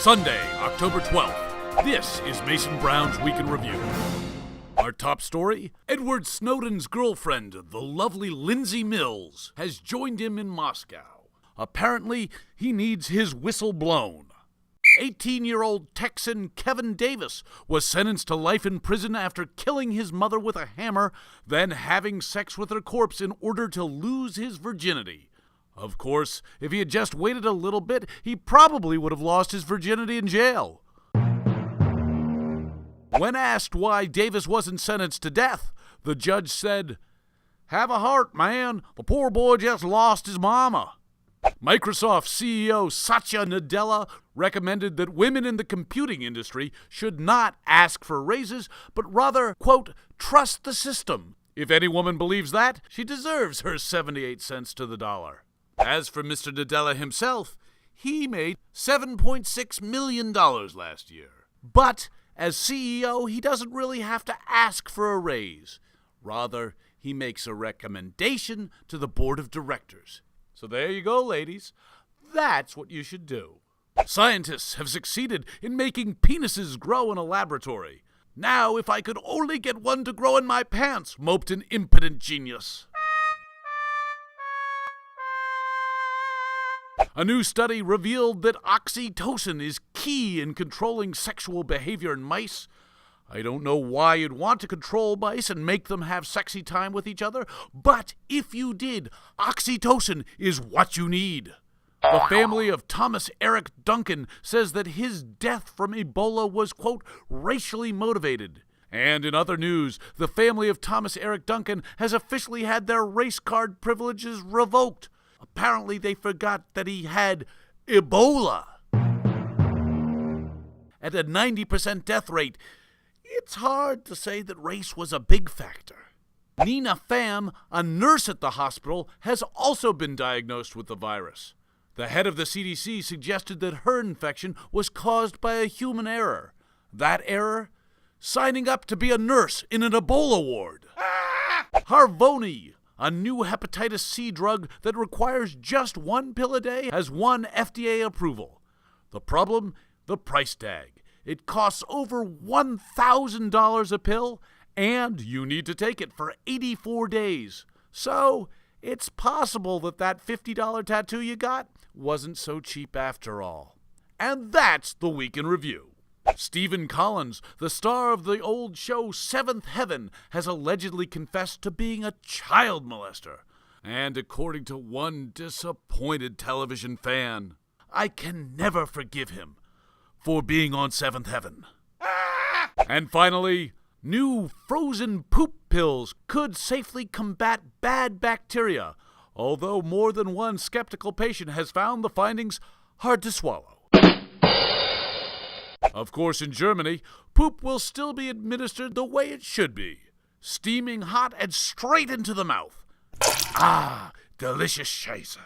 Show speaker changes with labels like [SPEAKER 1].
[SPEAKER 1] Sunday, October 12th. This is Mason Brown's Week in Review. Our top story: Edward Snowden's girlfriend, the lovely Lindsay Mills, has joined him in Moscow. Apparently, he needs his whistle blown. 18-year-old Texan Kevin Davis was sentenced to life in prison after killing his mother with a hammer, then having sex with her corpse in order to lose his virginity. Of course, if he had just waited a little bit, he probably would have lost his virginity in jail. When asked why Davis wasn't sentenced to death, the judge said, "Have a heart, man. The poor boy just lost his mama." Microsoft CEO Satya Nadella recommended that women in the computing industry should not ask for raises, but rather, quote, trust the system. If any woman believes that, she deserves her 78 cents to the dollar. As for Mr. Nadella himself, he made $7.6 million last year. But as CEO, he doesn't really have to ask for a raise. Rather, he makes a recommendation to the board of directors. So there you go, ladies. That's what you should do. Scientists have succeeded in making penises grow in a laboratory. Now, if I could only get one to grow in my pants, moped an impotent genius. A new study revealed that oxytocin is key in controlling sexual behavior in mice. I don't know why you'd want to control mice and make them have sexy time with each other, but if you did, oxytocin is what you need. The family of Thomas Eric Duncan says that his death from Ebola was, quote, racially motivated. And in other news, the family of Thomas Eric Duncan has officially had their race card privileges revoked. Apparently they forgot that he had Ebola. At a 90% death rate, it's hard to say that race was a big factor. Nina Pham, a nurse at the hospital, has also been diagnosed with the virus. The head of the CDC suggested that her infection was caused by a human error. That error? Signing up to be a nurse in an Ebola ward. Harvoni, a new hepatitis C drug that requires just one pill a day, has won FDA approval. The problem? The price tag. It costs over $1,000 a pill, and you need to take it for 84 days. So, it's possible that $50 tattoo you got wasn't so cheap after all. And that's the Week in Review. Stephen Collins, the star of the old show Seventh Heaven, has allegedly confessed to being a child molester. And according to one disappointed television fan, I can never forgive him for being on Seventh Heaven. And finally, new frozen poop pills could safely combat bad bacteria, although more than one skeptical patient has found the findings hard to swallow. Of course, in Germany, poop will still be administered the way it should be, steaming hot and straight into the mouth. Ah, delicious Scheiße.